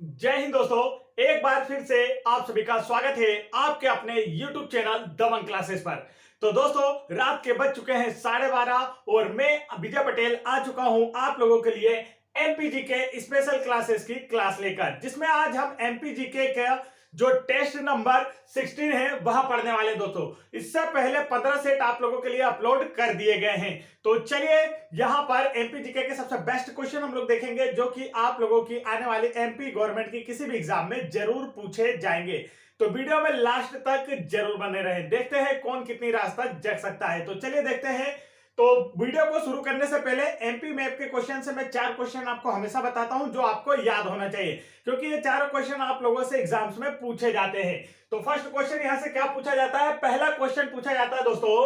जय हिंद दोस्तों, एक बार फिर से आप सभी का स्वागत है आपके अपने YouTube चैनल दबंग क्लासेस पर। तो दोस्तों, रात के बज चुके हैं 12:30 और मैं विजय पटेल आ चुका हूं आप लोगों के लिए एमपीजी के स्पेशल क्लासेस की क्लास लेकर, जिसमें आज हम एमपीजी के जो टेस्ट नंबर 16 है वह पढ़ने वाले हैं। दोस्तों, इससे पहले 15 सेट आप लोगों के लिए अपलोड कर दिए गए हैं। तो चलिए यहां पर एमपीजीके के सबसे बेस्ट क्वेश्चन हम लोग देखेंगे जो कि आप लोगों की आने वाली एमपी गवर्नमेंट की किसी भी एग्जाम में जरूर पूछे जाएंगे। तो वीडियो में लास्ट तक जरूर बने रहें, देखते हैं कौन कितनी रात तक जग सकता है। तो चलिए देखते हैं। तो वीडियो को शुरू करने से पहले एमपी मैप के क्वेश्चन से मैं 4 क्वेश्चन आपको हमेशा बताता हूं जो आपको याद होना चाहिए, क्योंकि ये चारों क्वेश्चन आप लोगों से एग्जाम्स में पूछे जाते हैं। तो फर्स्ट क्वेश्चन यहां से क्या पूछा जाता है? पहला क्वेश्चन पूछा जाता है दोस्तों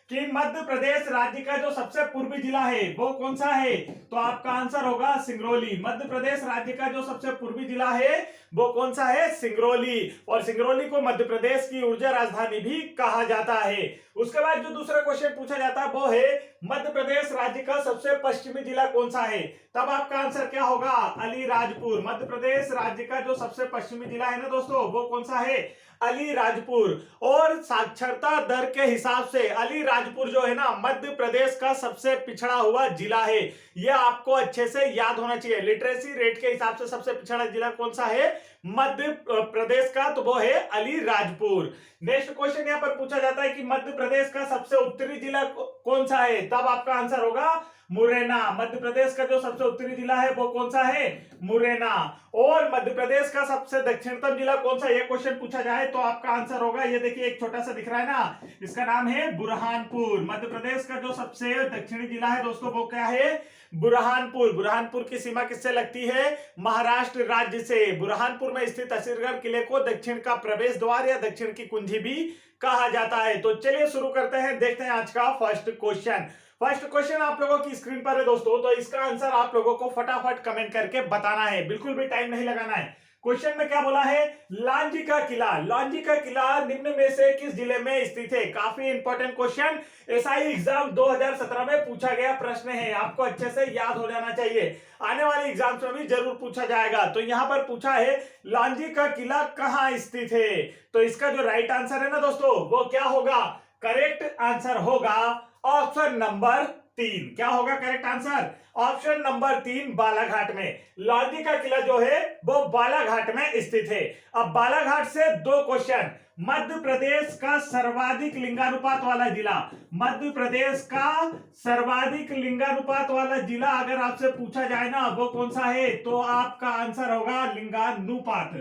कि मध्य प्रदेश राज्य का जो सबसे पूर्वी जिला है वो कौन सा है? तो आपका आंसर होगा सिंगरौली। मध्य प्रदेश राज्य का जो सबसे पूर्वी जिला है वो कौन सा है? सिंगरौली। और सिंगरौली को मध्य प्रदेश की ऊर्जा राजधानी भी कहा जाता है। उसके बाद जो दूसरा क्वेश्चन पूछा जाता है वो है मध्य प्रदेश राज्य का सबसे पश्चिमी जिला कौन सा है? तब आपका आंसर क्या होगा? अलीराजपुर। मध्य प्रदेश राज्य का जो सबसे पश्चिमी जिला है ना दोस्तों, वो कौन सा है? अलीराजपुर। और साक्षरता दर के हिसाब से अलीराजपुर जो है ना मध्य प्रदेश का सबसे पिछड़ा हुआ जिला है। यह आपको अच्छे से याद होना चाहिए। लिटरेसी रेट के हिसाब से सबसे पिछड़ा जिला कौन सा है मध्य प्रदेश का? तो वो है अलीराजपुर। नेक्स्ट क्वेश्चन यहां पर पूछा जाता है कि मध्य प्रदेश का सबसे उत्तरी जिला कौन सा है? तब आपका आंसर होगा मुरैना। मध्य प्रदेश का जो सबसे उत्तरी जिला है वो कौन सा है? मुरैना। और मध्य प्रदेश का सबसे दक्षिणतम जिला कौन सा? ये क्वेश्चन पूछा जाए तो आपका आंसर होगा, ये देखिए एक छोटा सा दिख रहा है ना, इसका नाम है बुरहानपुर। मध्य प्रदेश का जो सबसे दक्षिणी जिला है दोस्तों वो क्या है? बुरहानपुर। बुरहानपुर की सीमा किससे लगती है? महाराष्ट्र राज्य से। बुरहानपुर में स्थित असरगढ़ किले को दक्षिण का प्रवेश द्वार या दक्षिण की कुंजी भी कहा जाता है। तो चलिए शुरू करते हैं, देखते हैं आज का फर्स्ट क्वेश्चन। फर्स्ट क्वेश्चन आप लोगों की स्क्रीन पर है दोस्तों, तो इसका आंसर आप लोगों को फटाफट कमेंट करके बताना है, बिल्कुल भी टाइम नहीं लगाना है। क्वेश्चन में क्या बोला है? लांजी का किला। लांजी का किला निम्न में से किस जिले में स्थित है? काफी इंपॉर्टेंट क्वेश्चन, एसआई एग्जाम 2017 में पूछा गया प्रश्न है, आपको अच्छे से याद हो जाना चाहिए, आने वाले एग्जाम्स में भी जरूर पूछा जाएगा। तो यहां पर पूछा है लांजी का किला कहां स्थित है? तो इसका जो राइट आंसर है ना दोस्तों वो क्या होगा? करेक्ट आंसर होगा ऑप्शन नंबर 3। क्या होगा correct answer? Option number 3, Balaghat में। लांजी का किला जो है वो बालाघाट में स्थित है। अब बालाघाट से दो क्वेश्चन। मध्य प्रदेश का सर्वाधिक लिंगानुपात वाला जिला, मध्य प्रदेश का सर्वाधिक लिंगानुपात वाला जिला अगर आपसे पूछा जाए ना वो कौन सा है? तो आपका आंसर होगा लिंगानुपात।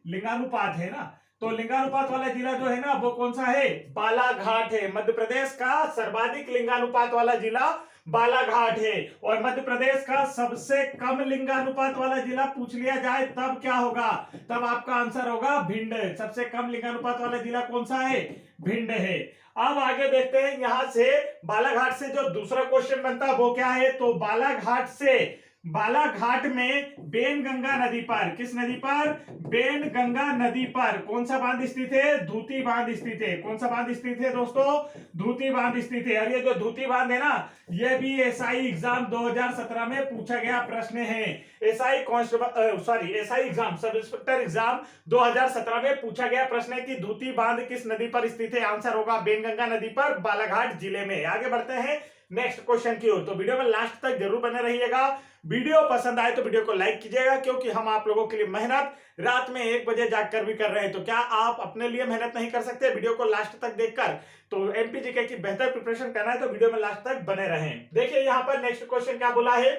लिंगानुपात है ना, तो लिंगानुपात वाला जिला जो है ना वो कौन सा है? बालाघाट है। मध्य प्रदेश का सर्वाधिक लिंगानुपात वाला जिला बालाघाट है। और मध्य प्रदेश का सबसे कम लिंगानुपात वाला जिला पूछ लिया जाए तब क्या होगा? तब आपका आंसर होगा भिंड। सबसे कम लिंगानुपात वाला जिला कौन सा है? भिंड है। अब आगे देखते हैं, यहां से बालाघाट से जो दूसरा क्वेश्चन बनता है वो क्या है? तो बालाघाट में बेनगंगा नदी पर, किस नदी पर? बेनगंगा नदी पर कौन सा बांध स्थित है? धूती बांध स्थित है। कौन सा बांध स्थित है दोस्तों? धूती बांध स्थित है। और ये जो धूती बांध है ना, ये भी एसआई एग्जाम 2017 में पूछा गया प्रश्न है। SI exam sub inspector exam 2017 में पूछा गया प्रश्न है कि धूती बांध किस नदी पर स्थित है? आंसर होगा बेनगंगा नदी पर, बालाघाट जिले में। आगे बढ़ते हैं नेक्स्ट क्वेश्चन की ओर। तो वीडियो में लास्ट तक जरूर बने रहिएगा। वीडियो पसंद आए तो वीडियो को लाइक कीजिएगा, क्योंकि हम आप लोगों के लिए मेहनत रात में 1 बजे जागकर भी कर रहे हैं। तो क्या आप अपने लिए मेहनत नहीं कर सकते वीडियो को लास्ट तक देखकर? तो एमपीजीके की बेहतर प्रिपरेशन करना है तो वीडियो में लास्ट तक बने रहें। देखिए यहाँ पर नेक्स्ट क्वेश्चन क्या बोला है?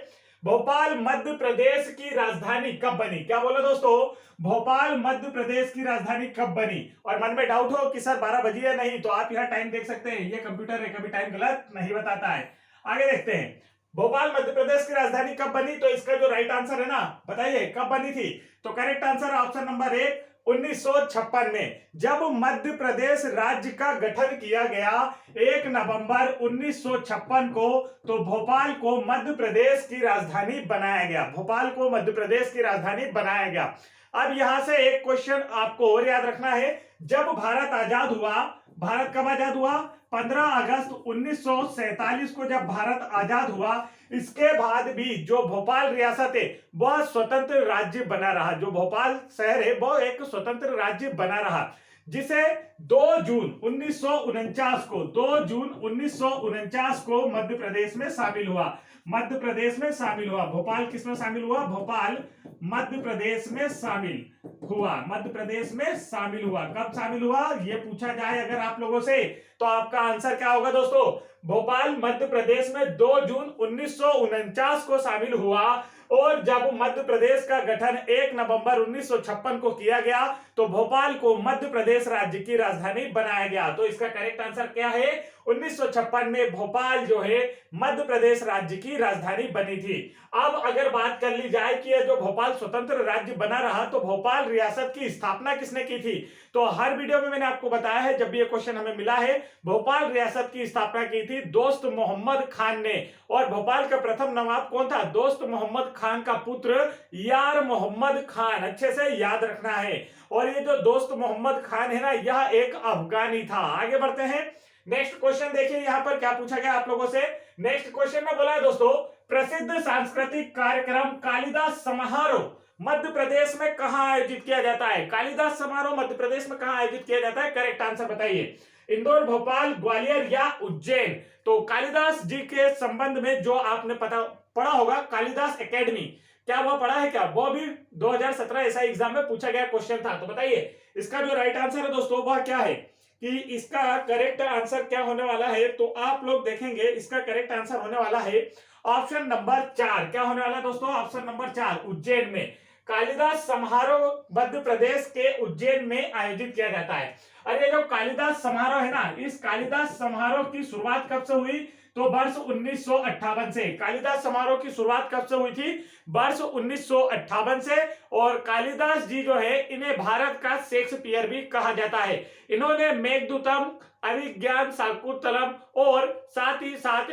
भोपाल मध्य प्रदेश की राजधानी कब बनी? क्या बोला दोस्तों? भोपाल मध्य प्रदेश की राजधानी कब बनी? और मन में डाउट हो कि सर 12 बजी या नहीं, तो आप यहाँ टाइम देख सकते हैं, ये कंप्यूटर है कभी टाइम गलत नहीं बताता है। आगे देखते हैं, भोपाल मध्य प्रदेश की राजधानी कब बनी? तो इसका जो राइट आंसर है ना, बताइए कब बनी थी? तो करेक्ट आंसर ऑप्शन नंबर 1, 1956 में। जब मध्य प्रदेश राज्य का गठन किया गया 1 नवंबर 1956 को, तो भोपाल को मध्य प्रदेश की राजधानी बनाया गया। भोपाल को मध्य प्रदेश की राजधानी बनाया गया। अब यहां से एक क्वेश्चन आपको और याद रखना है, जब भारत आजाद हुआ भारत कब आजाद हुआ? 15 अगस्त 1947 को जब भारत आजाद हुआ। इसके बाद भी जो भोपाल रियासत है वह स्वतंत्र राज्य बना रहा। जो भोपाल शहर है वो एक स्वतंत्र राज्य बना रहा, जिसे 2 जून 1949 को मध्य प्रदेश में शामिल हुआ। मध्य प्रदेश में शामिल हुआ। भोपाल किस में शामिल हुआ? भोपाल मध्य प्रदेश में शामिल हुआ। मध्य प्रदेश में शामिल हुआ। कब शामिल हुआ ये पूछा जाए अगर आप लोगों से, तो आपका आंसर क्या होगा दोस्तों? भोपाल मध्य प्रदेश में 2 जून 1949 को शामिल हुआ। और जब मध्य प्रदेश का गठन 1 नवंबर 1956 को किया गया तो भोपाल को मध्य प्रदेश राज्य की राजधानी बनाया गया। तो इसका करेक्ट आंसर क्या है? 1956 में भोपाल जो है मध्य प्रदेश राज्य की राजधानी बनी थी। अब अगर बात कर ली जाए कि जो भोपाल स्वतंत्र राज्य बना रहा तो भोपाल रियासत की स्थापना किसने की थी? तो हर वीडियो में मैंने आपको बताया है, जब भी ये क्वेश्चन हमें मिला है, भोपाल रियासत की स्थापना की थी दोस्त मोहम्मद खान ने। और भोपाल का प्रथम नवाब कौन था? दोस्त मोहम्मद खान का पुत्र यार मोहम्मद खान। अच्छे से याद रखना है। और ये जो दोस्त मोहम्मद खान है ना, यह एक अफगानी था। आगे बढ़ते हैं। नेक्स्ट क्वेश्चन देखिए यहाँ पर क्या पूछा गया आप लोगों से। नेक्स्ट क्वेश्चन में बोला है दोस्तों, प्रसिद्ध सांस्कृतिक कार्यक्रम कालिदास समारोह मध्य प्रदेश में कहां आयोजित किया जाता है? कालिदास समारोह मध्य प्रदेश में कहां आयोजित किया जाता है? करेक्ट आंसर बताइए। इंदौर, भोपाल, ग्वालियर या उज्जैन? तो कालिदास जी के संबंध में जो आपने पढ़ा होगा कालिदास एकेडमी, क्या वो पढ़ा है क्या? वो भी 2017 ऐसा एग्जाम में पूछा गया क्वेश्चन था। तो बताइए इसका जो राइट आंसर है दोस्तों वह क्या है, कि इसका करेक्ट आंसर क्या होने वाला है? तो आप लोग देखेंगे इसका करेक्ट आंसर होने वाला है ऑप्शन नंबर 4। क्या होने वाला है दोस्तों? ऑप्शन नंबर 4, उज्जैन में। कालिदास समारोह मध्य प्रदेश के उज्जैन में आयोजित किया जाता है। अरे जो कालिदास समारोह है ना, इस कालिदास समारोह की शुरुआत कब से हुई? तो वर्ष 1958 से। कालिदास समारोह की शुरुआत कब से हुई थी? वर्ष 1958 से। और कालिदास जी जो है इन्हें भारत का शेक्सपियर भी कहा जाता है। इन्होंने मेघदूतम, अभिज्ञान शाकुंतलम और साथ ही साथ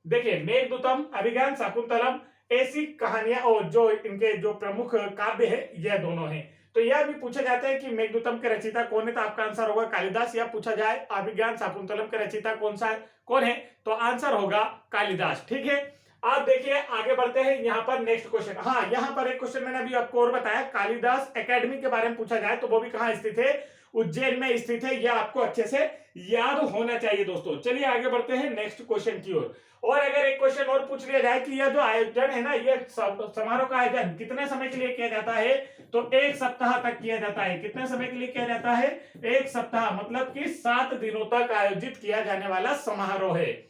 देखिए मेघदूतम, अभिज्ञान शाकुंतलम ऐसी कहानियां और जो इनके जो प्रमुख काव्य है यह दोनों हैं। तो यह भी पूछा जाता है कि मेघदूतम के रचयिता कौन है? तो आपका आंसर होगा कालिदास। या पूछा जाए अभिज्ञान शाकुंतलम के रचयिता कौन है? तो आंसर होगा कालिदास। ठीक है, आप देखिए आगे बढ़ते हैं। यहाँ पर नेक्स्ट क्वेश्चन, हाँ यहाँ पर एक क्वेश्चन मैंने अभी आपको और बताया, कालिदास एकेडमी के बारे में पूछा जाए तो वो भी कहाँ स्थित है? उज्जैन में स्थित है। यह आपको अच्छे से याद होना चाहिए दोस्तों। चलिए आगे बढ़ते हैं नेक्स्ट क्वेश्चन की ओर। और अगर एक क्वेश्चन और पूछ लिया जाए कि यह जो आयोजन है ना, यह समारोह का आयोजन कितने समय के लिए किया जाता है? तो 1 सप्ताह तक किया जाता है। कितने समय के लिए किया जाता है? 1 सप्ताह, मतलब कि 7 दिनों तक आयोजित किया जाने वाला समारोह है।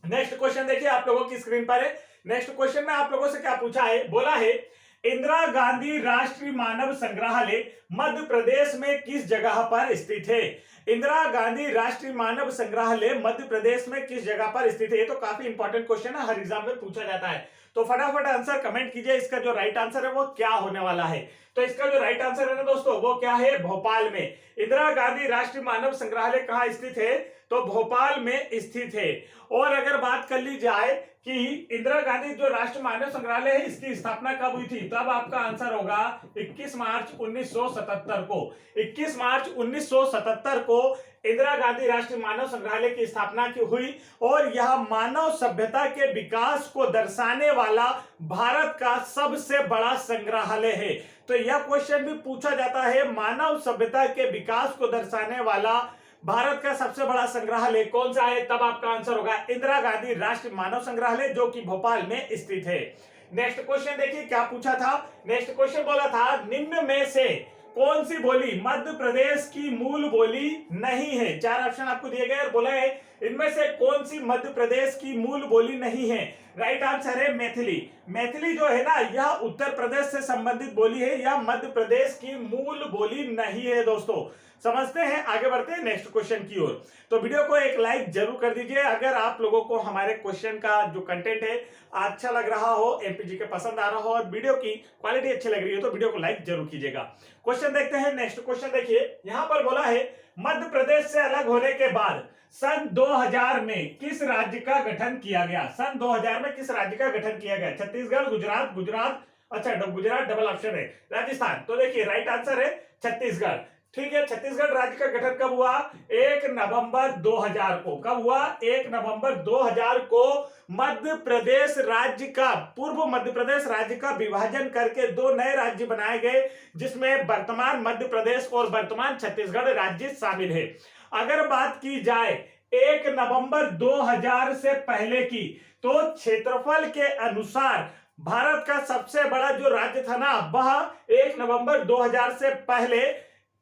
नेक्स्ट क्वेश्चन देखिए आप लोगों की स्क्रीन पर है। नेक्स्ट क्वेश्चन में आप लोगों से क्या पूछा है? बोला है इंदिरा गांधी राष्ट्रीय मानव संग्रहालय मध्य प्रदेश में किस जगह पर स्थित है? इंदिरा गांधी राष्ट्रीय मानव संग्रहालय मध्य प्रदेश में किस जगह पर स्थित है? ये तो काफी इंपॉर्टेंट क्वेश्चन है, हर एग्जाम में पूछा जाता है। तो फटाफट आंसर कमेंट कीजिए, इसका जो राइट आंसर है वो क्या होने वाला है। तो इसका जो राइट आंसर है ना दोस्तों वो क्या है? भोपाल में। इंदिरा गांधी राष्ट्रीय मानव संग्रहालय कहाँ स्थित है? तो भोपाल में स्थित है। और अगर बात कर ली जाए कि इंदिरा गांधी जो राष्ट्रीय मानव संग्रहालय है इसकी स्थापना कब हुई थी, तब आपका आंसर होगा 21 मार्च 1977 को। 21 मार्च 1977 को इंदिरा गांधी राष्ट्रीय मानव संग्रहालय की स्थापना की हुई। और यह मानव सभ्यता के विकास को दर्शाने वाला भारत का सबसे बड़ा संग्रहालय है। तो यह क्वेश्चन भी पूछा जाता है, मानव सभ्यता के विकास को दर्शाने वाला भारत का सबसे बड़ा संग्रहालय कौन सा है? तब आपका आंसर होगा इंदिरा गांधी राष्ट्रीय मानव संग्रहालय, जो कि भोपाल में स्थित है। नेक्स्ट क्वेश्चन देखिए क्या पूछा था। नेक्स्ट क्वेश्चन बोला था निम्न में से कौन सी बोली मध्य प्रदेश की मूल बोली नहीं है? 4 ऑप्शन आपको दिए गए और बोला है इनमें से कौन सी मध्य प्रदेश की मूल बोली नहीं है? राइट आंसर है मैथिली। मैथिली जो है ना यह उत्तर प्रदेश से संबंधित बोली है, यह मध्य प्रदेश की मूल बोली नहीं है दोस्तों। समझते हैं, आगे बढ़ते हैं नेक्स्ट क्वेश्चन की ओर। तो वीडियो को एक लाइक जरूर कर दीजिए अगर आप लोगों को हमारे क्वेश्चन का जो कंटेंट है अच्छा लग रहा हो, एमपीजी के पसंद आ रहा हो और वीडियो की क्वालिटी अच्छी लग रही है तो वीडियो को लाइक जरूर कीजिएगा। क्वेश्चन देखते हैं। नेक्स्ट क्वेश्चन देखिए, यहां पर बोला है मध्य प्रदेश से अलग होने के बाद सन 2000 में किस राज्य का गठन किया गया? सन 2000 में किस राज्य का गठन किया गया? छत्तीसगढ़, गुजरात, अच्छा गुजरात डबल ऑप्शन है, राजस्थान। तो देखिए राइट आंसर है छत्तीसगढ़। ठीक है, छत्तीसगढ़ राज्य का गठन कब हुआ? 1 नवंबर 2000 को। कब हुआ? 1 नवंबर 2000 को मध्य प्रदेश राज्य का, पूर्व मध्य प्रदेश राज्य का विभाजन करके 2 नए राज्य बनाए गए, जिसमें वर्तमान मध्य प्रदेश और वर्तमान छत्तीसगढ़ राज्य शामिल है। अगर बात की जाए 1 नवंबर 2000 से पहले की, तो क्षेत्रफल के अनुसार भारत का सबसे बड़ा जो राज्य था ना, वह 1 नवंबर 2000 से पहले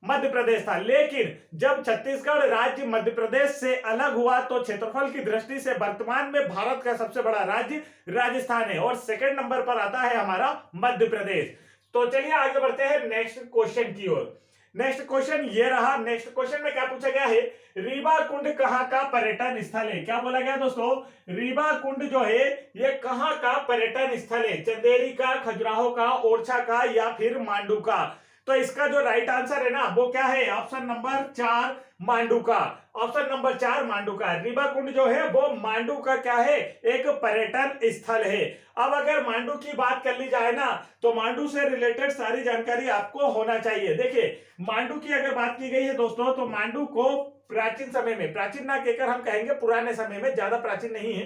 मध्य प्रदेश था। लेकिन जब छत्तीसगढ़ राज्य मध्य प्रदेश से अलग हुआ, तो क्षेत्रफल की दृष्टि से वर्तमान में भारत का सबसे बड़ा राज्य राजस्थान है और सेकंड नंबर पर आता है हमारा मध्य प्रदेश। तो चलिए आगे बढ़ते हैं नेक्स्ट क्वेश्चन की ओर। नेक्स्ट क्वेश्चन ये रहा। नेक्स्ट क्वेश्चन में क्या पूछा गया है? रीवा कुंड कहाँ का पर्यटन स्थल है? क्या बोला गया दोस्तों? रीवा कुंड जो है ये कहाँ का पर्यटन स्थल है? चंदेरी का, खजुराहो का, ओरछा का या फिर मांडू का? तो इसका जो राइट आंसर है ना, वो क्या है? ऑप्शन नंबर 4 मांडू का। ऑप्शन नंबर 4 मांडू का। रीवा कुंड जो है वो मांडू का क्या है? एक पर्यटन स्थल है। अब अगर मांडू की बात कर ली जाए ना, तो मांडू से रिलेटेड सारी जानकारी आपको होना चाहिए। देखिए, मांडू की अगर बात की गई है दोस्तों, तो मांडू को प्राचीन समय में, प्राचीन ना कहकर हम कहेंगे पुराने समय में, ज्यादा प्राचीन नहीं है,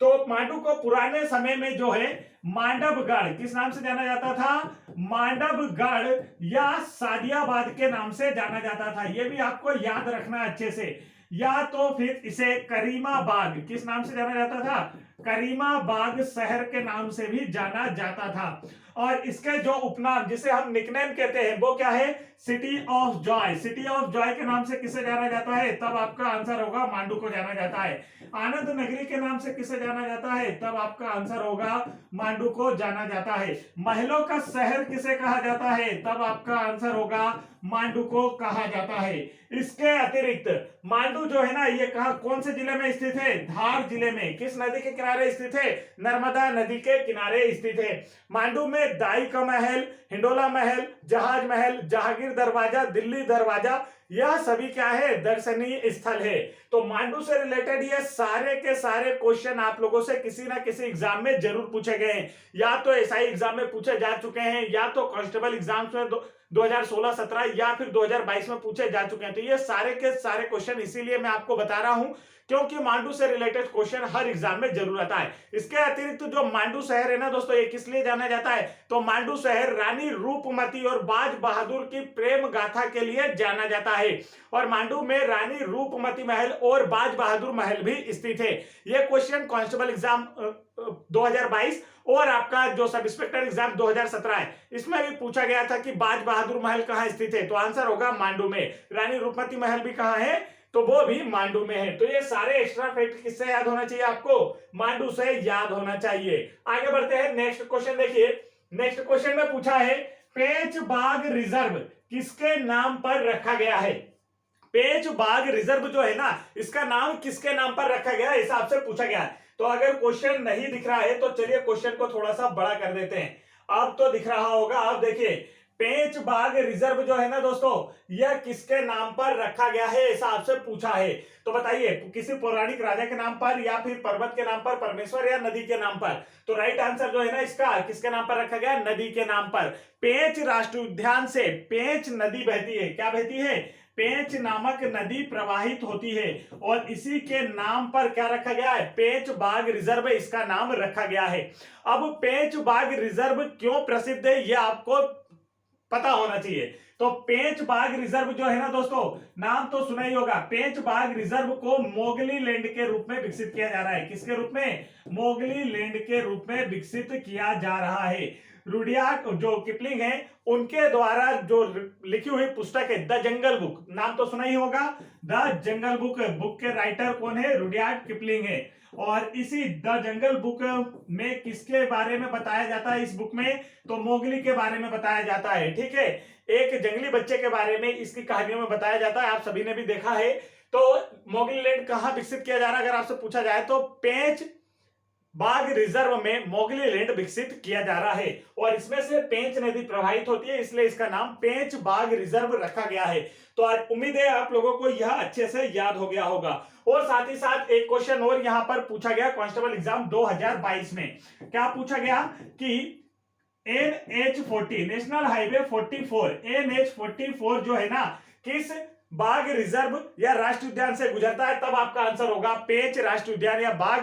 तो मांडू को पुराने समय में जो है मांडवगढ़ किस नाम से जाना जाता था? मांडवगढ़ या सादियाबाद के नाम से जाना जाता था। यह भी आपको याद रखना अच्छे से। या तो फिर इसे करीमाबाग किस नाम से जाना जाता था? करीमाबाग शहर के नाम से भी जाना जाता था। और इसके जो उपनाम, जिसे हम निकनेम कहते हैं, वो क्या है? City of Joy. City of Joy के नाम से किसे जाना जाता है? तब आपका आंसर होगा मांडू को जाना जाता है। आनंद नगरी के नाम से किसे जाना जाता है? तब आपका आंसर होगा मांडू को जाना जाता है। महलों का शहर किसे कहा जाता है? तब आपका आंसर होगा मांडू को कहा जाता है। इसके अतिरिक्त मांडू जो है ना, ये कहा कौन से जिले में स्थित है? धार जिले में। किस नदी के किनारे स्थित है? नर्मदा नदी के किनारे स्थित है। मांडू में दाई का महल, हिंडोला महल, जहाज महल, जहांगीर दरवाजा, दिल्ली दरवाजा, यह सभी क्या है? दर्शनीय स्थल है। तो मांडू से रिलेटेड ये सारे के सारे क्वेश्चन आप लोगों से किसी ना किसी एग्जाम में जरूर पूछे गए हैं। या तो एसआई एग्जाम में पूछे जा चुके हैं, या तो कांस्टेबल एग्जाम में 2016-17 या फिर 2022 में पूछे जा चुके हैं। तो ये सारे के सारे क्वेश्चन इसीलिए मैं आपको बता रहा हूं, क्योंकि मांडू से रिलेटेड क्वेश्चन हर एग्जाम में जरूर आता है। इसके अतिरिक्त जो मांडू शहर है ना दोस्तों, ये किस लिए जाना जाता है? तो मांडू शहर रानी रूपमती और बाज बहादुर की प्रेम गाथा के लिए जाना जाता है। और मांडू में रानी रूपमती महल और बाज बहादुर महल भी स्थित है। यह क्वेश्चन कांस्टेबल एग्जाम 2022 और आपका जो सब इंस्पेक्टर एग्जाम 2017 है, इसमें भी पूछा गया था कि बाज बहादुर महल कहां स्थित है? तो आंसर होगा मांडू में। रानी रूपमती महल भी कहां है? तो वो भी मांडू में है। तो ये सारे एक्स्ट्रा फैक्ट किससे याद होना चाहिए आपको? मांडू से याद होना चाहिए। आगे बढ़ते हैं, नेक्स्ट क्वेश्चन देखिए। नेक्स्ट क्वेश्चन में पूछा है पेंच बाग रिजर्व किसके नाम पर रखा गया है? पेंच बाग रिजर्व जो है ना, इसका नाम किसके नाम पर रखा गया है, हिसाब से पूछा गया है। तो अगर क्वेश्चन नहीं दिख रहा है तो चलिए क्वेश्चन को थोड़ा सा बड़ा कर देते हैं। अब तो दिख रहा होगा। अब देखिए, पेंच बाग रिजर्व जो है ना दोस्तों, यह किसके नाम पर रखा गया है हिसाब से पूछा है। तो बताइए, किसी पौराणिक राजा के नाम पर, या फिर पर्वत के नाम पर, परमेश्वर या नदी के नाम पर? तो राइट आंसर जो है ना इसका, किसके नाम पर रखा गया? नदी के नाम पर। पेंच राष्ट्रीय उद्यान से पेंच नदी बहती है। क्या बहती है? पेंच नामक नदी प्रवाहित होती है और इसी के नाम पर क्या रखा गया है? पेंच बाग रिजर्व इसका नाम रखा गया है। अब पेंच बाग रिजर्व क्यों प्रसिद्ध है, यह आपको पता होना चाहिए। तो पेंच बाग रिजर्व जो है ना दोस्तों, नाम तो सुना ही होगा। पेंच बाग रिजर्व को मोगली लैंड के रूप में विकसित किया जा रहा है। किसके रूप में? मोगली लैंड के रूप में विकसित किया जा रहा है। रुडियार्ड जो किपलिंग है, उनके द्वारा जो लिखी हुई पुस्तक है द जंगल बुक, नाम तो सुना ही होगा। द जंगल बुक, बुक के राइटर कौन है? रुडियार्ड किपलिंग है। और इसी द जंगल बुक में किसके बारे में बताया जाता है? इस बुक में तो मोगली के बारे में बताया जाता है। ठीक है, एक जंगली बच्चे के बारे में इसकी कहानियों में बताया जाता है। आप सभी ने भी देखा है। तो मोगली लैंड कहां विकसित किया जा रहा है अगर आपसे पूछा जाए तो पेंच बाग रिजर्व में मोगली लैंड विकसित किया जा रहा है। और इसमें से पेंच नदी प्रवाहित होती है, इसलिए इसका नाम पेंच बाग रिजर्व रखा गया है। तो आज उम्मीद है आप लोगों को यह अच्छे से याद हो गया होगा। और साथ ही साथ एक क्वेश्चन और यहां पर पूछा गया कांस्टेबल एग्जाम 2022 में। क्या पूछा गया कि NH40 नेशनल हाईवे 44 NH44 जो है ना, किस बाघ रिजर्व या राष्ट्रीय उद्यान से गुजरता है? तब आपका आंसर होगा पेंच राष्ट्रीय उद्यान या बाघ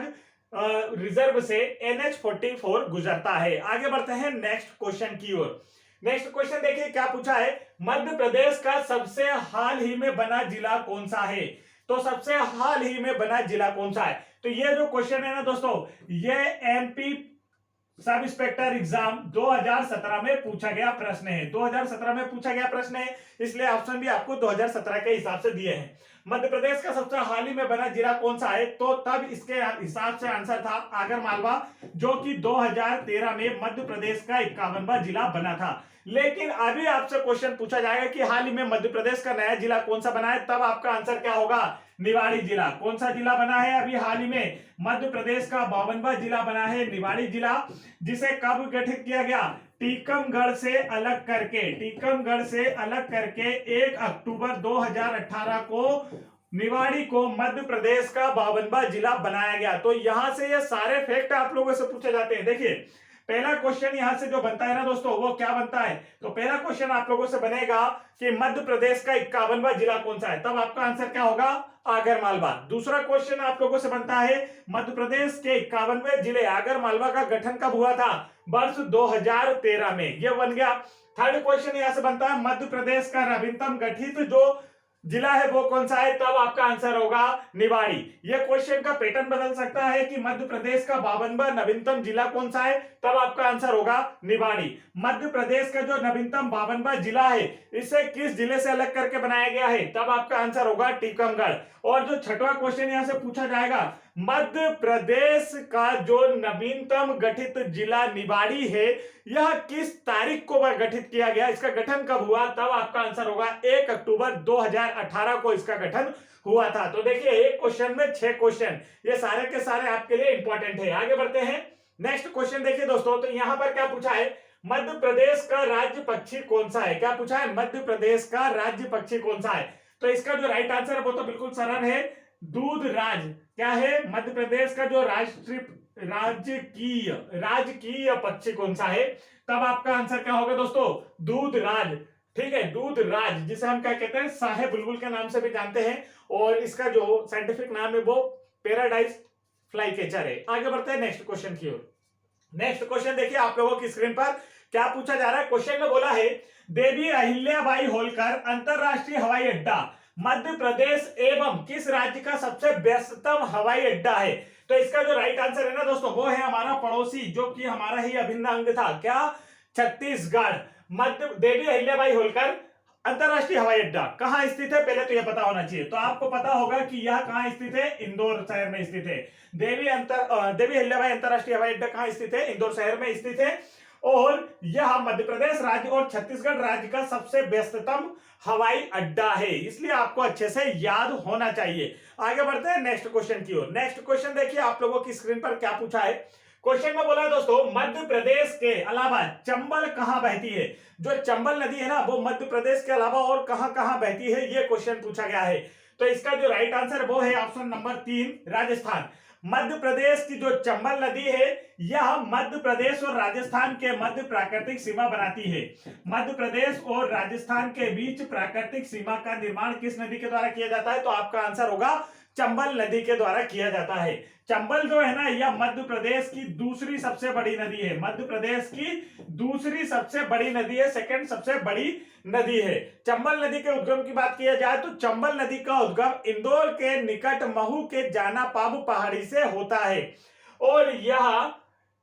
रिजर्व से NH-44 गुजरता है। आगे बढ़ते हैं नेक्स्ट क्वेश्चन की ओर। नेक्स्ट क्वेश्चन देखिए क्या पूछा है, मध्य प्रदेश का सबसे हाल ही में बना जिला कौन सा है? तो सबसे हाल ही में बना जिला कौन सा है? तो ये जो क्वेश्चन है ना दोस्तों, ये MP सब इंस्पेक्टर एग्जाम 2017 में पूछा गया प्रश्न है। 2017 में पूछा गया प्रश्न है, इसलिए ऑप्शन भी आपको 2017 के हिसाब से दिए हैं। मध्य प्रदेश का सबसे हाल ही में बना जिला कौन सा है? तो तब इसके हिसाब से आंसर था आगर मालवा, जो कि 2013 में मध्य प्रदेश का 51वां जिला बना था। लेकिन अभी आपसे क्वेश्चन पूछा जाएगा कि हाल ही में मध्य प्रदेश का नया जिला कौन सा बना है, तब आपका आंसर क्या होगा? निवाड़ी जिला। कौन सा जिला बना है अभी हाल ही में? मध्य प्रदेश का 52वां जिला बना है निवाड़ी जिला, जिसे कब गठित किया गया? टीकमगढ़ से अलग करके, टीकमगढ़ से अलग करके 1 अक्टूबर 2018 को निवाड़ी को मध्य प्रदेश का 52वां जिला बनाया गया। तो यहां से ये सारे फैक्ट आप लोगों से पूछे जाते हैं। देखिए पहला क्वेश्चन यहां से जो बनता है ना दोस्तों, वो क्या बनता है? तो पहला क्वेश्चन आप लोगों से बनेगा कि मध्य प्रदेश का 51वां जिला कौन सा है? तब आपका आंसर क्या होगा? आगर मालवा। दूसरा क्वेश्चन आप लोगों से बनता है मध्य प्रदेश के 51वें जिले आगर मालवा का गठन कब हुआ था? वर्ष 2013 में, ये बन गया। थर्ड क्वेश्चन यहां से बनता है मध्य प्रदेश का नवीनतम गठित जो जिला है वो कौन सा है? तब आपका आंसर होगा निवाड़ी। यह क्वेश्चन का पैटर्न बदल सकता है कि मध्य प्रदेश का 52वां नवीनतम जिला कौन सा है? तब आपका आंसर होगा निवाड़ी। मध्य प्रदेश का जो नवीनतम 52वां जिला है, इसे किस जिले से अलग करके बनाया गया है? तब आपका आंसर होगा टीकमगढ़। और जो छठवां क्वेश्चन यहां से पूछा जाएगा, मध्य प्रदेश का जो नवीनतम गठित जिला निवाड़ी है, यह किस तारीख को गठित किया गया? इसका गठन कब हुआ? तब आपका आंसर होगा 1 अक्टूबर 2018 को इसका गठन हुआ था। तो देखिए एक क्वेश्चन में 6 क्वेश्चन, ये सारे के सारे आपके लिए इंपॉर्टेंट है। आगे बढ़ते हैं नेक्स्ट क्वेश्चन देखिए दोस्तों, तो यहां पर क्या पूछा है? मध्य प्रदेश का राज्य पक्षी कौन सा है? क्या पूछा है? मध्य प्रदेश का राज्य पक्षी कौन सा है? तो इसका जो राइट आंसर है वो तो बिल्कुल सरल है, दूधराज। क्या है? मध्य प्रदेश का जो राजकीय पक्षी कौन सा है? तब आपका आंसर क्या होगा दोस्तों? दूधराज। ठीक है, दूधराज, जिसे हम क्या कहते हैं? साहे बुलबुल के नाम से भी जानते हैं, और इसका जो साइंटिफिक नाम है वो पैराडाइज फ्लाई कैचर है। आगे बढ़ते हैं नेक्स्ट क्वेश्चन की ओर। नेक्स्ट क्वेश्चन देखिए आप लोगों की स्क्रीन पर क्या पूछा जा रहा है। क्वेश्चन में बोला है देवी अहिल्याबाई होलकर अंतरराष्ट्रीय हवाई अड्डा मध्य प्रदेश एवं किस राज्य का सबसे व्यस्ततम हवाई अड्डा है? तो इसका जो राइट आंसर है ना दोस्तों, वो है हमारा पड़ोसी, जो कि हमारा ही अभिन्न अंग था। क्या? छत्तीसगढ़। मध्य देवी अहिल्याबाई होलकर अंतरराष्ट्रीय हवाई अड्डा कहां स्थित है? पहले तो यह पता होना चाहिए। तो आपको पता होगा कि यह कहां स्थित है? इंदौर शहर में स्थित है। देवी अहिल्याबाई अंतरराष्ट्रीय हवाई अड्डा कहां स्थित है? इंदौर शहर में स्थित है। और यह मध्य प्रदेश राज्य और छत्तीसगढ़ राज्य का सबसे व्यस्ततम हवाई अड्डा है, इसलिए आपको अच्छे से याद होना चाहिए। आगे बढ़ते हैं नेक्स्ट क्वेश्चन की ओर। नेक्स्ट क्वेश्चन देखिए आप लोगों की स्क्रीन पर क्या पूछा है। क्वेश्चन में बोला है दोस्तों, मध्य प्रदेश के अलावा चंबल कहां बहती है? जो चंबल नदी है ना, वो मध्य प्रदेश के अलावा और कहां कहां बहती है, ये क्वेश्चन पूछा गया है। तो इसका जो राइट आंसर वो है ऑप्शन नंबर 3, राजस्थान। मध्य प्रदेश की जो चंबल नदी है, यह मध्य प्रदेश और राजस्थान के मध्य प्राकृतिक सीमा बनाती है। मध्य प्रदेश और राजस्थान के बीच प्राकृतिक सीमा का निर्माण किस नदी के द्वारा किया जाता है? तो आपका आंसर होगा चंबल नदी के द्वारा किया जाता है। चंबल जो है ना, यह मध्य प्रदेश की दूसरी सबसे बड़ी नदी है। मध्य प्रदेश की दूसरी सबसे बड़ी नदी है, सेकंड सबसे बड़ी नदी है। चंबल नदी के उद्गम की बात किया जाए तो चंबल नदी का उद्गम इंदौर के निकट महू के जानापाब पहाड़ी से होता है। और यह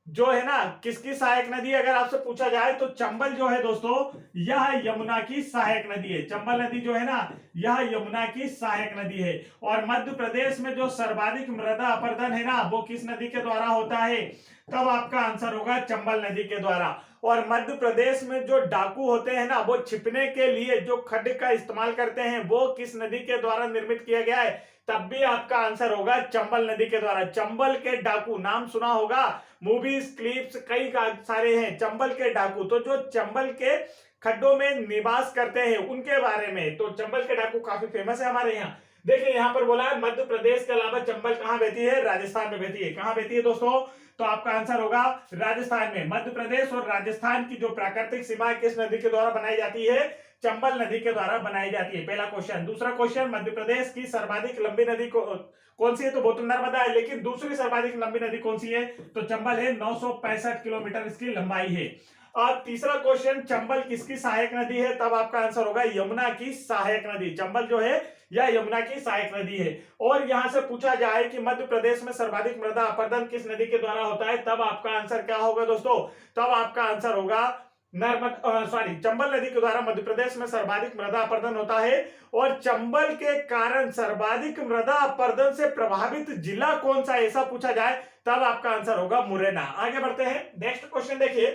जो है ना किसकी सहायक नदी, अगर आपसे पूछा जाए तो चंबल जो है दोस्तों, यह यमुना की सहायक नदी है। चंबल नदी जो है ना, यह यमुना की सहायक नदी है। और मध्य प्रदेश में जो सर्वाधिक मृदा अपरदन है ना, वो किस नदी के द्वारा होता है? तब आपका आंसर होगा चंबल नदी के द्वारा। और मध्य प्रदेश में जो डाकू होते हैं ना, वो छिपने के लिए जो खड्ड का इस्तेमाल करते हैं, वो किस नदी के द्वारा निर्मित किया गया है? तब भी आपका आंसर होगा चंबल नदी के द्वारा। चंबल के डाकू नाम सुना होगा, मूवीज क्लिप्स कई सारे हैं चंबल के डाकू। तो जो चंबल के खड्डों में निवास करते हैं उनके बारे में, तो चंबल के डाकू काफी फेमस है हमारे यहाँ। देखिए यहाँ पर बोला है मध्य प्रदेश के अलावा चंबल कहाँ बहती है? राजस्थान में बहती है। कहाँ बहती है दोस्तों? तो आपका आंसर होगा राजस्थान में। मध्य प्रदेश और राजस्थान की जो प्राकृतिक सीमा किस नदी के द्वारा बनाई जाती है? चंबल नदी के द्वारा बनाई जाती है, पहला क्वेश्चन। दूसरा क्वेश्चन, मध्य प्रदेश की सर्वाधिक लंबी नदी कौन सी है? तो वो तो नर्मदा है, लेकिन दूसरी सर्वाधिक लंबी नदी कौन सी है? तो चंबल है, 965 किलोमीटर इसकी लंबाई है। और तीसरा क्वेश्चन, चंबल किसकी सहायक नदी है? तब आपका आंसर होगा यमुना की सहायक नदी। चंबल जो है यह यमुना की सहायक नदी है। और यहां से पूछा जाए कि मध्य प्रदेश में सर्वाधिक मृदा अपरदन किस नदी के द्वारा होता है, तब आपका आंसर क्या होगा दोस्तों? तब आपका आंसर होगा चंबल नदी के द्वारा मध्य प्रदेश में सर्वाधिक मृदा अपरदन होता है। और चंबल के कारण सर्वाधिक मृदा अपरदन से प्रभावित जिला कौन सा है, ऐसा पूछा जाए तब आपका आंसर होगा मुरैना। आगे बढ़ते हैं, नेक्स्ट क्वेश्चन देखिए।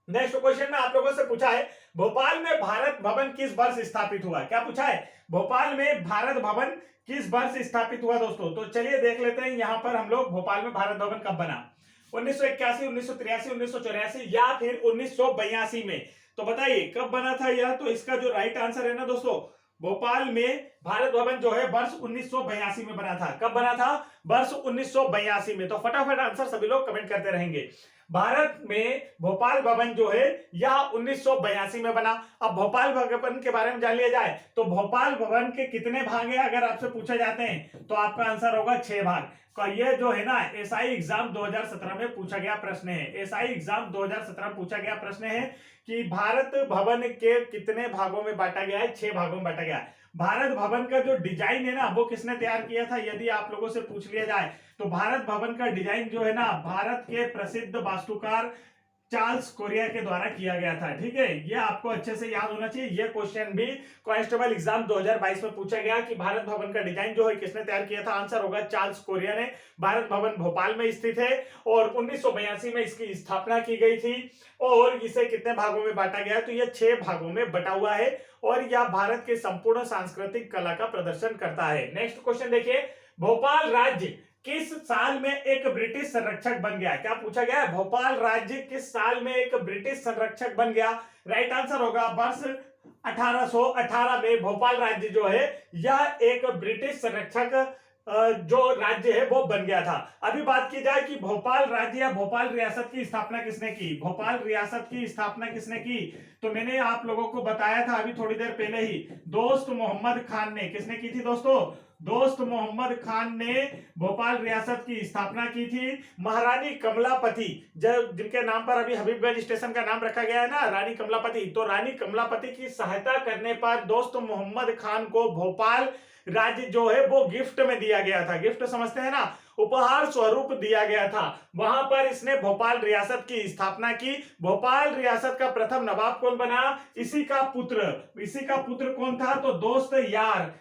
नेक्स्ट क्वेश्चन में आप लोगों से पूछा है, भोपाल में भारत भवन किस वर्ष स्थापित हुआ? क्या पूछा है? भोपाल में भारत भवन किस वर्ष स्थापित हुआ दोस्तों? तो चलिए देख लेते हैं यहां पर हम लोग भोपाल में भारत भवन कब बना। 1981, 1983, 1984 या फिर 1982 में? तो बताइए कब बना था यह? तो इसका जो राइट आंसर है ना दोस्तों, भोपाल में भारत भवन जो है वर्ष 1982 में बना था। कब बना था? वर्ष 1982 में। तो फटाफट आंसर सभी लोग कमेंट करते रहेंगे। भारत में भोपाल भवन जो है यह 1982 में बना। अब भोपाल भवन के बारे में जान लिया जाए तो भोपाल भवन के कितने भाग हैं अगर आपसे पूछे जाते हैं तो आपका आंसर होगा 6 भाग। ये जो है ना एसआई एग्जाम 2017 में पूछा गया प्रश्न है। एसआई एग्जाम 2017 में पूछा गया प्रश्न है कि भारत भवन के कितने भागों में बांटा गया है? 6 भागों में बांटा गया है। भारत भवन का जो डिजाइन है ना वो किसने तैयार किया था यदि आप लोगों से पूछ लिया जाए तो भारत भवन का डिजाइन जो है ना भारत के प्रसिद्ध वास्तुकार चार्ल्स कोरिया के द्वारा किया गया था। ठीक है, ये आपको अच्छे से याद होना चाहिए। ये क्वेश्चन भी कांस्टेबल एग्जाम 2022 में पूछा गया कि भारत भवन का डिजाइन जो है किसने तैयार किया था? आंसर होगा चार्ल्स कोरिया ने। भारत भवन भोपाल में स्थित है और 1982 में इसकी स्थापना की गई थी। और इसे कितने भागों में बांटा गया? तो यह 6 भागों में बटा हुआ है और यह भारत के संपूर्ण सांस्कृतिक कला का प्रदर्शन करता है। नेक्स्ट क्वेश्चन देखिए, भोपाल राज्य किस साल में एक ब्रिटिश संरक्षक बन गया? क्या पूछा गया है? भोपाल राज्य किस साल में एक ब्रिटिश संरक्षक बन गया? राइट आंसर होगा वर्ष 1818 में भोपाल राज्य जो है यह एक ब्रिटिश संरक्षक जो राज्य है वो बन गया था। अभी बात की जाए कि भोपाल राज्य या भोपाल रियासत की स्थापना किसने की? भोपाल रियासत की स्थापना किसने की? तो मैंने आप लोगों को बताया था अभी थोड़ी देर पहले ही, दोस्त मोहम्मद खान ने। किसने की थी दोस्तों? दोस्त मोहम्मद खान ने भोपाल रियासत की स्थापना की थी। महारानी कमलापति जिनके नाम पर अभी हबीबगंज स्टेशन का नाम रखा गया है ना, रानी कमलापति, तो रानी कमलापति की सहायता करने पर दोस्त मोहम्मद खान को भोपाल राज्य जो है वो गिफ्ट में दिया गया था। गिफ्ट समझते हैं ना, उपहार स्वरूप दिया गया था। वहां पर इसने भोपाल रियासत की स्थापना की। भोपाल रियासत का प्रथम नवाब कौन बना? इसी का पुत्र कौन था? तो दोस्त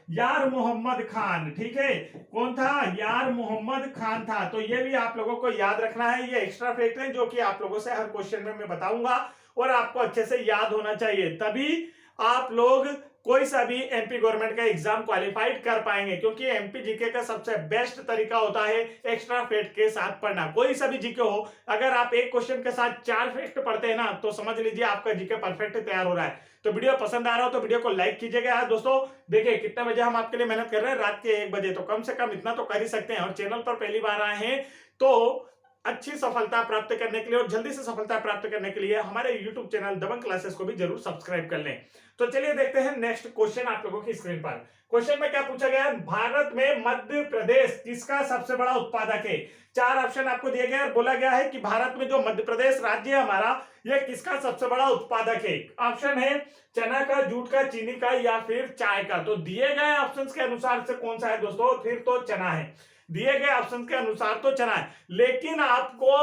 यार मोहम्मद खान। ठीक है, कौन था? यार मोहम्मद खान था। तो ये भी आप लोगों को याद रखना है। ये एक्स्ट्रा फैक्ट है जो कि आप लोगों से हर क्वेश्चन में मैं बताऊंगा और आपको अच्छे से याद होना चाहिए, तभी आप लोग कोई सा भी एमपी गवर्नमेंट का एग्जाम क्वालिफाइड कर पाएंगे। क्योंकि एमपी जीके का सबसे बेस्ट तरीका होता है एक्स्ट्रा फैक्ट के साथ पढ़ना। कोई सा भी जीके हो, अगर आप एक क्वेश्चन के साथ 4 फैक्ट पढ़ते हैं ना तो समझ लीजिए आपका जीके परफेक्ट तैयार हो रहा है। तो वीडियो पसंद आ रहा हो तो वीडियो को लाइक कीजिएगा। दोस्तों देखिए कितने बजे हम आपके लिए मेहनत कर रहे हैं, रात के 1 बजे, तो कम से कम इतना तो कर ही सकते हैं। और चैनल पर पहली बार आए हैं तो अच्छी सफलता प्राप्त करने के लिए और जल्दी से सफलता प्राप्त करने के लिए हमारे YouTube चैनल दबंग क्लासेस को भी जरूर सब्सक्राइब कर लें। तो चलिए देखते हैं नेक्स्ट क्वेश्चन आप लोगों की स्क्रीन पर। क्वेश्चन में क्या पूछा गया है? भारत में मध्य प्रदेश किसका सबसे बड़ा उत्पादक है? 4 ऑप्शन आपको दिए गए और बोला गया है कि भारत में जो मध्य प्रदेश राज्य है हमारा, यह किसका सबसे बड़ा उत्पादक है? ऑप्शन है चना का, जूट का, चीनी का या फिर चाय का। तो दिए गए ऑप्शन के अनुसार से कौन सा है दोस्तों? फिर तो चना है। दिए गए ऑप्शन के अनुसार तो चना है, लेकिन आपको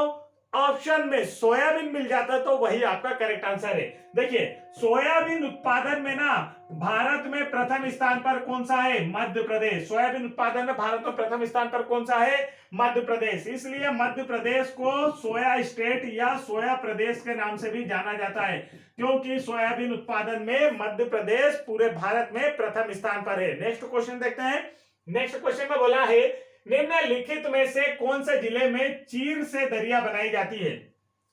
ऑप्शन में सोयाबीन मिल जाता तो वही आपका करेक्ट आंसर है। देखिए सोयाबीन उत्पादन में ना भारत में प्रथम स्थान पर कौन सा है? मध्य प्रदेश। सोयाबीन उत्पादन में भारत में प्रथम स्थान पर कौन सा है? मध्य प्रदेश। इसलिए मध्य प्रदेश को सोया स्टेट या सोया प्रदेश के नाम से भी जाना जाता है, क्योंकि सोयाबीन उत्पादन में मध्य प्रदेश पूरे भारत में प्रथम स्थान पर है। नेक्स्ट क्वेश्चन देखते हैं। नेक्स्ट क्वेश्चन में बोला है निम्नलिखित में से कौन से जिले में चीर से दरिया बनाई जाती है?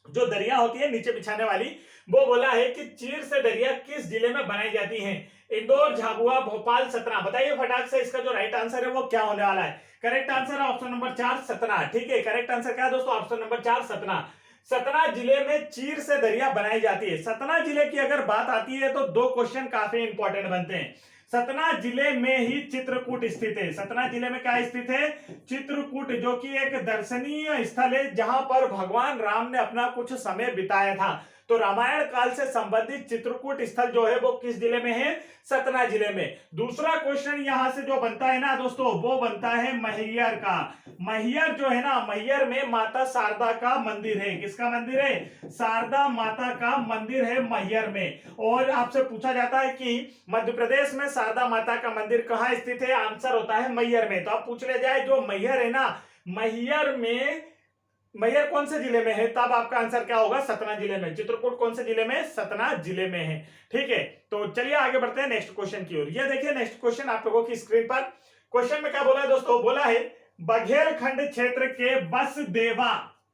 जो दरिया होती है नीचे बिछाने वाली, वो बोला है कि चीर से दरिया किस जिले में बनाई जाती है? इंदौर, झाबुआ, भोपाल, सतना। बताइए फटाक से इसका जो राइट आंसर है वो क्या होने वाला है? करेक्ट आंसर है ऑप्शन नंबर 4 सतना। ठीक है, करेक्ट आंसर क्या है दोस्तों? Option number 4 Satna. सतना जिले में चीर से दरिया बनाई जाती है। सतना जिले की अगर बात आती है तो दो क्वेश्चन काफी इंपॉर्टेंट बनते हैं। सतना जिले में ही चित्रकूट स्थित है। सतना जिले में क्या स्थित है? चित्रकूट, जो कि एक दर्शनीय स्थल है जहां पर भगवान राम ने अपना कुछ समय बिताया था। तो रामायण काल से संबंधित चित्रकूट स्थल जो है वो किस जिले में है? सतना जिले में। दूसरा क्वेश्चन यहां से जो बनता है ना दोस्तों, वो बनता है मैहर का। मैहर जो है ना, मैहर में माता शारदा का मंदिर है। किसका मंदिर है? शारदा माता का मंदिर है मैहर में। और आपसे पूछा जाता है कि मध्य प्रदेश में शारदा माता का मंदिर कहाँ स्थित है? आंसर होता है मैहर में। तो आप पूछ ले जाए जो मैहर है ना, मैहर में, मैहर कौन से जिले में है? तब आपका आंसर क्या होगा? सतना जिले में। चित्रकूट कौन से जिले में? सतना जिले में है। ठीक है, तो चलिए आगे बढ़ते हैं नेक्स्ट क्वेश्चन की ओर। ये देखिए नेक्स्ट क्वेश्चन आप लोगों की स्क्रीन पर। क्वेश्चन में क्या बोला है दोस्तों? बोला है बघेलखंड क्षेत्र के बसदेवा,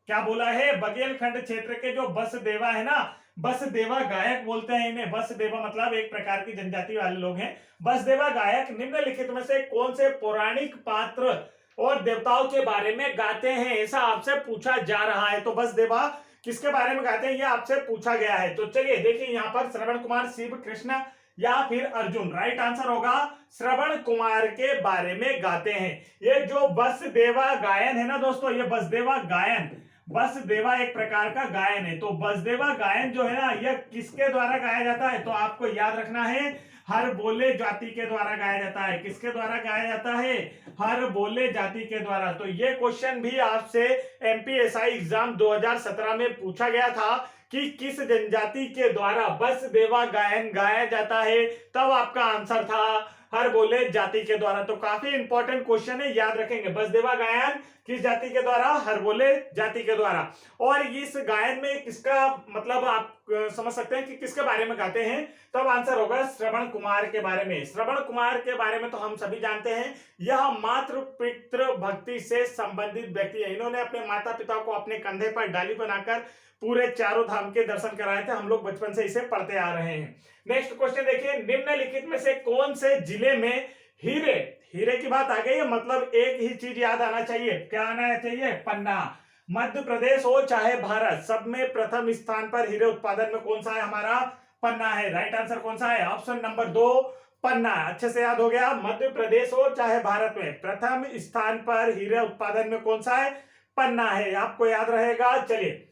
क्या बोला है? बघेलखंड क्षेत्र के जो बसदेवा है ना, बसदेवा गायक बोलते हैं इन्हें। बसदेवा मतलब एक प्रकार की जनजाति वाले लोग हैं। बसदेवा गायक निम्नलिखित में से कौन से पौराणिक पात्र और देवताओं के बारे में गाते हैं? ऐसा आपसे पूछा जा रहा है। तो बसदेवा किसके बारे में गाते हैं ये आपसे पूछा गया है। तो चलिए देखिए यहाँ पर श्रवण कुमार, शिव, कृष्ण या फिर अर्जुन। राइट आंसर होगा श्रवण कुमार के बारे में गाते हैं। ये जो बसदेवा गायन है ना दोस्तों, ये बसदेवा गायन, बसदेवा एक प्रकार का गायन है। तो बसदेवा गायन जो है ना, यह किसके द्वारा गाया जाता है? तो आपको याद रखना है हर बोले जाति के द्वारा गाया जाता है। किसके द्वारा गाया जाता है? हर बोले जाति के द्वारा। तो ये क्वेश्चन भी आपसे एमपीएसआई एग्जाम 2017 में पूछा गया था कि किस जनजाति के द्वारा बसदेवा गायन गाया जाता है, तब आपका आंसर था हर बोले जाति के द्वारा। तो काफी इंपॉर्टेंट क्वेश्चन है, याद रखेंगे। बसदेवा गायन किस जाति के द्वारा? हर बोले जाति के द्वारा। और इस गायन में किसका मतलब आप समझ सकते हैं कि किसके बारे में गाते हैं, तब आंसर होगा श्रवण कुमार के बारे में। श्रवण कुमार के बारे में तो हम सभी जानते हैं, यह मातृ पितृ भक्ति से संबंधित व्यक्ति है। इन्होंने अपने माता पिता को अपने कंधे पर डाली बनाकर पूरे चारों धाम के दर्शन कराए थे। हम लोग बचपन से इसे पढ़ते आ रहे हैं। नेक्स्ट क्वेश्चन देखिए, निम्नलिखित में से कौन से जिले में हीरे, हीरे की बात आ गई है, मतलब एक ही चीज याद आना चाहिए। क्या आना चाहिए? पन्ना। मध्य प्रदेश हो चाहे भारत, सब में प्रथम स्थान पर हीरे उत्पादन में कौन सा है? हमारा पन्ना है। राइट आंसर कौन सा है? ऑप्शन नंबर 2 पन्ना। अच्छे से याद हो गया। मध्य प्रदेश हो चाहे भारत में, प्रथम स्थान पर हीरे उत्पादन में कौन सा है? पन्ना है। आपको याद रहेगा। चलिए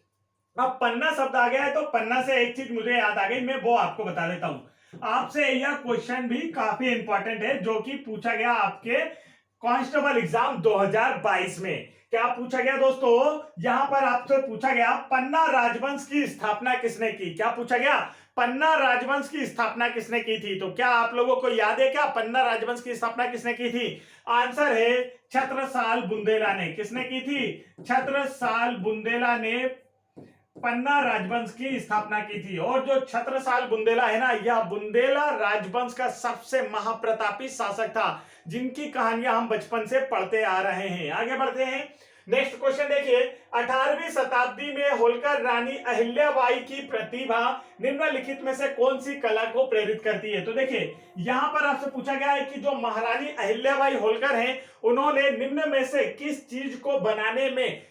अब पन्ना शब्द आ गया है, तो पन्ना से एक चीज मुझे याद आ गई, मैं वो आपको बता देता हूं। आपसे यह क्वेश्चन भी काफी इंपॉर्टेंट है, जो कि पूछा गया आपके कांस्टेबल एग्जाम 2022 में। क्या पूछा गया दोस्तों? यहां पर आपसे पूछा गया पन्ना राजवंश की स्थापना किसने की? क्या पूछा गया? पन्ना राजवंश की स्थापना किसने की थी? तो क्या आप लोगों को याद है क्या पन्ना राजवंश की स्थापना किसने की थी? आंसर है छत्रसाल बुंदेला ने। किसने की थी? छत्रसाल बुंदेला ने पन्ना राजवंश की स्थापना की थी। और जो छत्रसाल बुंदेला है ना, यह बुंदेला राजवंश का सबसे महाप्रतापी शासक था, जिनकी कहानियां हम बचपन से पढ़ते आ रहे हैं। आगे बढ़ते हैं। नेक्स्ट क्वेश्चन देखिए, 18वीं शताब्दी में होलकर रानी अहिल्याबाई की प्रतिभा निम्नलिखित में से कौन सी कला को प्रेरित करती है? तो देखिए यहां पर आपसे पूछा गया है कि जो महारानी अहिल्याबाई होलकर हैं, उन्होंने निम्न में से किस चीज को बनाने में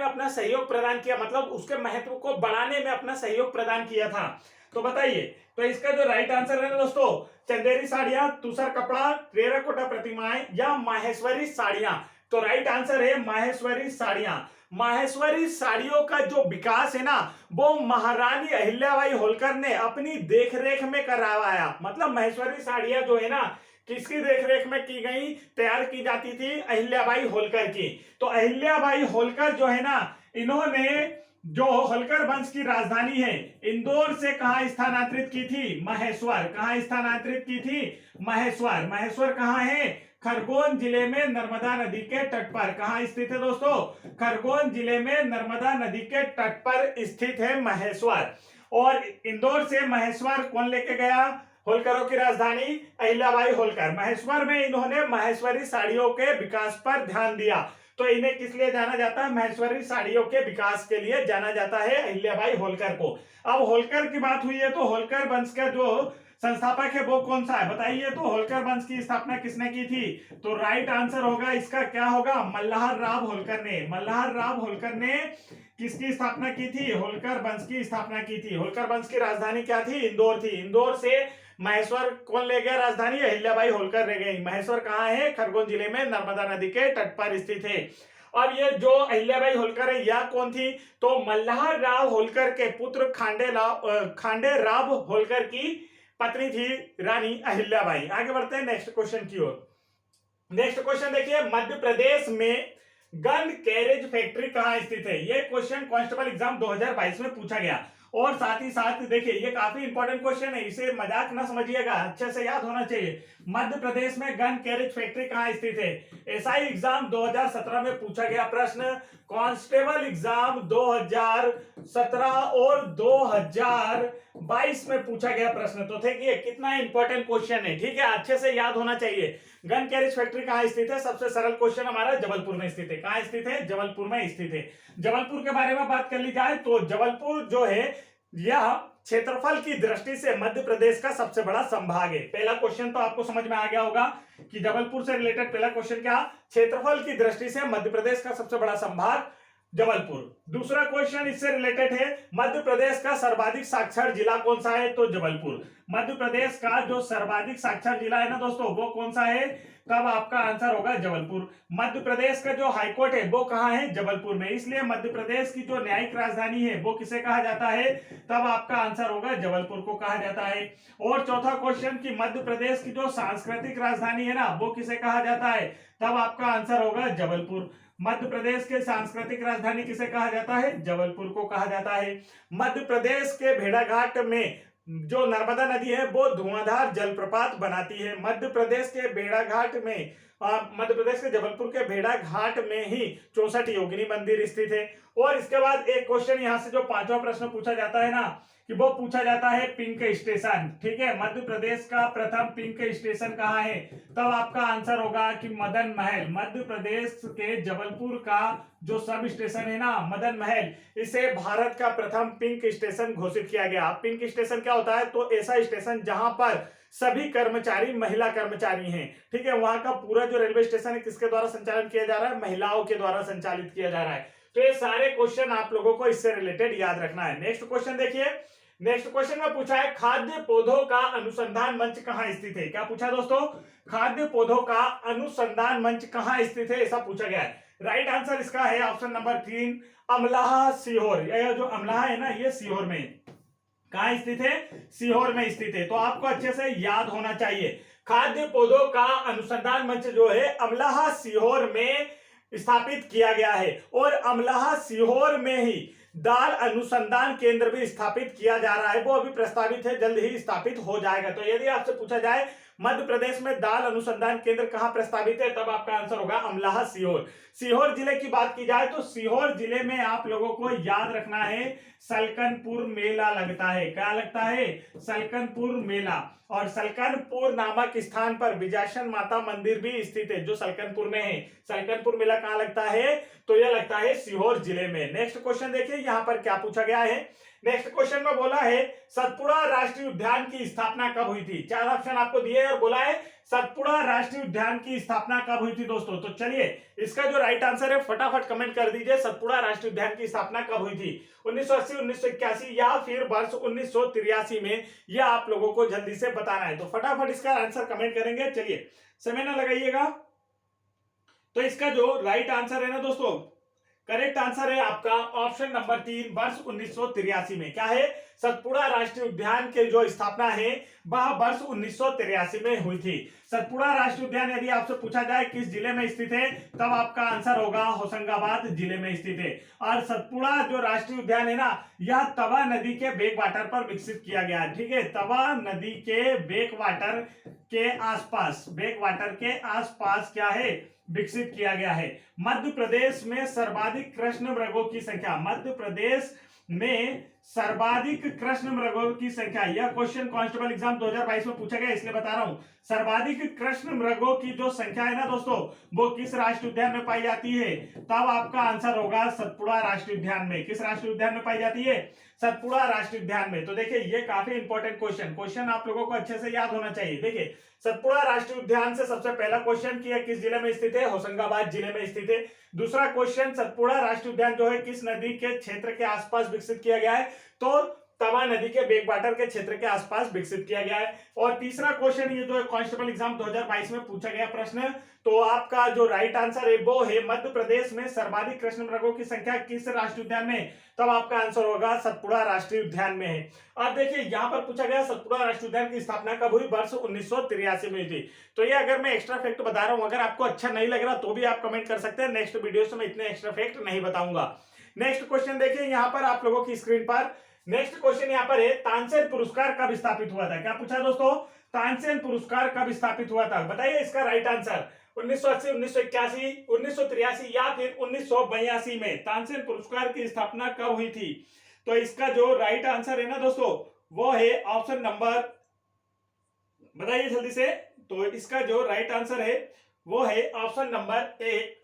अपना सहयोग प्रदान किया, मतलब उसके महत्व को बढ़ाने में अपना सहयोग प्रदान किया था? तो बताइए। तो इसका जो राइट आंसर है ना दोस्तों, चंदेरी साड़ियां, तुषार कपड़ा, टेराकोटा प्रतिमाएं या माहेश्वरी साड़ियां। तो राइट आंसर है माहेश्वरी साड़ियां। माहेश्वरी साड़ियों का जो विकास है ना, वो महारानी अहिल्याबाई होलकर ने अपनी देखरेख में करवाया। मतलब माहेश्वरी साड़ियां जो है ना, किसकी देखरेख में की गई, तैयार की जाती थी? अहिल्याबाई होलकर की। तो अहिल्याबाई होलकर जो है ना, इन्होंने जो होलकर वंश की राजधानी है इंदौर से कहां स्थानांतरित की थी? महेश्वर। कहां स्थानांतरित की थी? महेश्वर। महेश्वर कहां है? खरगोन जिले में नर्मदा नदी के तट पर। कहां स्थित है दोस्तों? खरगोन जिले में नर्मदा नदी के तट पर स्थित है महेश्वर। और इंदौर से महेश्वर कौन लेके गया? होलकरों की राजधानी अहिल्याबाई होलकर। महेश्वर में इन्होंने माहेश्वरी साड़ियों के विकास पर ध्यान दिया। तो इन्हें किस लिए जाना जाता है? माहेश्वरी साड़ियों के विकास के लिए जाना जाता है अहिल्याबाई होलकर को। अब होलकर की बात हुई है, तो होलकर वंश का जो संस्थापक है वो कौन सा है बताइए। तो होलकर वंश की स्थापना किसने की थी? तो राइट आंसर होगा इसका क्या होगा? मल्हार राव होलकर ने। मल्हार राव होलकर ने किसकी स्थापना की थी? होलकर वंश की स्थापना की थी। होलकर वंश की राजधानी क्या थी? इंदौर थी। इंदौर से महेश्वर कौन ले गया राजधानी? अहिल्याबाई होलकर ले गई। महेश्वर कहाँ है? खरगोन जिले में नर्मदा नदी के तट पर स्थित है। अब ये जो अहिल्याबाई होलकर है यह कौन थी? तो मल्हार राव होलकर के पुत्र खांडे राव होलकर की पत्नी थी रानी अहिल्याबाई। आगे बढ़ते हैं नेक्स्ट क्वेश्चन की ओर। नेक्स्ट क्वेश्चन देखिए, मध्य प्रदेश में गन कैरेज फैक्ट्री कहां स्थित है? ये क्वेश्चन कांस्टेबल एग्जाम 2022 में पूछा गया। और साथ ही साथ देखिए ये काफी इंपॉर्टेंट क्वेश्चन है, इसे मजाक ना समझिएगा, अच्छे से याद होना चाहिए। मध्य प्रदेश में गन कैरेज फैक्ट्री कहां स्थित है? एसआई एग्जाम 2017 में पूछा गया प्रश्न, कांस्टेबल एग्जाम 2017 और 2022 में पूछा गया प्रश्न। तो देखिए कितना इंपॉर्टेंट क्वेश्चन है, ठीक है, अच्छे से याद होना चाहिए। गन कैरेज फैक्ट्री कहां स्थित है? सबसे सरल क्वेश्चन हमारा जबलपुर में स्थित है। कहां स्थित है? जबलपुर में स्थित है। जबलपुर के बारे में बात कर ली जाए तो जबलपुर जो है यह क्षेत्रफल की दृष्टि से मध्य प्रदेश का सबसे बड़ा संभाग है। पहला क्वेश्चन तो आपको समझ में आ गया होगा कि जबलपुर से रिलेटेड पहला क्वेश्चन क्या? क्षेत्रफल की दृष्टि से मध्य प्रदेश का सबसे बड़ा संभाग जबलपुर। दूसरा क्वेश्चन इससे रिलेटेड है, मध्य प्रदेश का सर्वाधिक साक्षर जिला कौन सा है? तो जबलपुर। मध्य प्रदेश का जो सर्वाधिक साक्षर जिला है ना दोस्तों वो कौन सा है? तब आपका आंसर होगा जबलपुर। मध्य प्रदेश का जो हाईकोर्ट है वो कहां है? जबलपुर में। इसलिए मध्य प्रदेश की जो न्यायिक राजधानी है वो किसे कहा जाता है? तब आपका आंसर होगा जबलपुर को कहा जाता है। और चौथा क्वेश्चन कि मध्य प्रदेश की जो सांस्कृतिक राजधानी है ना वो किसे कहा जाता है? तब आपका आंसर होगा जबलपुर। मध्य प्रदेश के सांस्कृतिक राजधानी किसे कहा जाता है? जबलपुर को कहा जाता है। मध्य प्रदेश के भेड़ाघाट में जो नर्मदा नदी है वो धुआंधार जलप्रपात बनाती है। मध्य प्रदेश के भेड़ाघाट में मध्य प्रदेश के जबलपुर के भेड़ाघाट में ही 64 योगिनी मंदिर स्थित है। और इसके बाद एक क्वेश्चन यहाँ से जो पांचवा प्रश्न पूछा जाता है ना कि वो पूछा जाता है पिंक स्टेशन, ठीक है, मध्य प्रदेश का प्रथम पिंक स्टेशन कहाँ है? तब आपका आंसर होगा कि मदन महल। मध्य प्रदेश के जबलपुर का जो सब स्टेशन है ना मदन महल, इसे भारत का प्रथम पिंक स्टेशन घोषित किया गया। पिंक स्टेशन क्या होता है? तो ऐसा स्टेशन जहां पर सभी कर्मचारी महिला कर्मचारी हैं, ठीक है, वहां का पूरा जो रेलवे स्टेशन है किसके द्वारा संचालन किया जा रहा है? महिलाओं के द्वारा संचालित किया जा रहा है। तो ये सारे क्वेश्चन आप लोगों को इससे रिलेटेड याद रखना है। नेक्स्ट क्वेश्चन देखिए, नेक्स्ट क्वेश्चन में पूछा है खाद्य पौधों का अनुसंधान मंच कहां स्थित है? क्या पूछा दोस्तों? खाद्य पौधों का अनुसंधान मंच कहां स्थित है ऐसा पूछा गया है। राइट आंसर इसका है ऑप्शन नंबर 3 अमलाहा सीहोर। यह जो अमलाहा है ना ये सीहोर में, कहां स्थित है? सीहोर में स्थित है। तो आपको अच्छे से याद होना चाहिए, खाद्य पौधों का अनुसंधान मंच जो है अमलाहा सीहोर में स्थापित किया गया है। और अमलाहा सीहोर में ही दाल अनुसंधान केंद्र भी स्थापित किया जा रहा है, वो अभी प्रस्तावित है, जल्द ही स्थापित हो जाएगा। तो यदि आपसे पूछा जाए मध्य प्रदेश में दाल अनुसंधान केंद्र कहां प्रस्तावित है, तब आपका आंसर होगा अमलाहा सीहोर। सीहोर जिले की बात की जाए तो सीहोर जिले में आप लोगों को याद रखना है सलकनपुर मेला लगता है। क्या लगता है? सलकनपुर मेला। और सलकनपुर नामक स्थान पर विजासन माता मंदिर भी स्थित है जो सलकनपुर में है। सलकनपुर मेला कहां लगता है? तो यह लगता है सीहोर जिले में। नेक्स्ट क्वेश्चन देखिए यहां पर क्या पूछा गया है। नेक्स्ट क्वेश्चन में बोला है सतपुड़ा राष्ट्रीय उद्यान की स्थापना कब हुई थी? 4 ऑप्शन आपको दिए और बोला है सतपुड़ा राष्ट्रीय उद्यान की स्थापना कब हुई थी दोस्तों। तो चलिए इसका जो राइट आंसर है फटाफट कमेंट कर दीजिए, सतपुड़ा राष्ट्रीय उद्यान की स्थापना कब हुई थी? 1980, 1981 या फिर वर्ष 1983 में? यह आप लोगों को जल्दी से बताना है। तो फटाफट इसका आंसर कमेंट करेंगे। चलिए समय ना लगाइएगा। तो इसका जो राइट आंसर है ना दोस्तों, करेक्ट आंसर है आपका ऑप्शन नंबर 3 वर्ष 1983 में। क्या है? सतपुड़ा राष्ट्रीय उद्यान के जो स्थापना है वह वर्ष 1983 में हुई थी। सतपुड़ा राष्ट्रीय उद्यान यदि आपसे पूछा जाए किस जिले में स्थित है, तब आपका आंसर होगा होशंगाबाद जिले में स्थित है। और सतपुड़ा जो राष्ट्रीय उद्यान है ना यह तवा नदी के बैक वाटर पर विकसित किया गया है, ठीक है, तवा नदी के बैक वाटर के आसपास क्या है? विकसित किया गया है। मध्य प्रदेश में सर्वाधिक कृष्ण मृगों की संख्या, मध्य प्रदेश में सर्वाधिक कृष्ण मृगों की संख्या, यह क्वेश्चन कांस्टेबल एग्जाम 2022 में पूछा गया, इसलिए बता रहा हूं। सर्वाधिक कृष्ण मृगों की जो संख्या है ना दोस्तों, वो किस राष्ट्रीय उद्यान में पाई जाती है? तब आपका आंसर होगा सतपुड़ा राष्ट्रीय उद्यान में। किस राष्ट्रीय उद्यान में पाई जाती है? सतपुड़ा राष्ट्रीय उद्यान में। तो देखिए ये काफी इंपॉर्टेंट क्वेश्चन आप लोगों को अच्छे से याद होना चाहिए। देखिए सतपुड़ा राष्ट्रीय उद्यान से सबसे पहला क्वेश्चन किया, किस जिले में स्थित है? होशंगाबाद जिले में स्थित है। दूसरा क्वेश्चन, सतपुड़ा राष्ट्रीय उद्यान जो है किस नदी के क्षेत्र के आसपास विकसित किया गया है? तो तवा नदी के बेकवाटर के क्षेत्र के आसपास विकसित किया गया है। और तीसरा क्वेश्चन, ये जो है कांस्टेबल एग्जाम 2022 में पूछा गया प्रश्न, तो आपका जो राइट आंसर है वो है मध्य प्रदेश में सर्वाधिक कृष्ण मृगों की संख्या किस राष्ट्रीय उद्यान में? तब आपका आंसर होगा सतपुड़ा राष्ट्रीय उद्यान में है। अब देखिए यहाँ पर पूछा गया सतपुड़ा राष्ट्रीय उद्यान की स्थापना कब हुई? वर्ष 1983 में हुई थी। तो ये अगर मैं एक्स्ट्रा फैक्ट बता रहा हूं, अगर आपको अच्छा नहीं लग रहा तो भी आप कमेंट कर सकते हैं। नेक्स्ट वीडियो में इतने एक्स्ट्रा फैक्ट नहीं बताऊंगा। नेक्स्ट क्वेश्चन देखिए यहाँ पर आप लोगों की स्क्रीन पर। नेक्स्ट क्वेश्चन यहाँ पर है, तानसेन पुरस्कार कब स्थापित हुआ था? क्या पूछा दोस्तों? तानसेन पुरस्कार कब स्थापित हुआ था? बताइए इसका राइट आंसर। 1980, 1981, 1983 या फिर 1982 में तानसेन पुरस्कार की स्थापना कब हुई थी? तो इसका जो राइट आंसर है ना दोस्तों, वो है ऑप्शन नंबर, बताइए जल्दी से। तो इसका जो राइट आंसर है वो है ऑप्शन नंबर ए,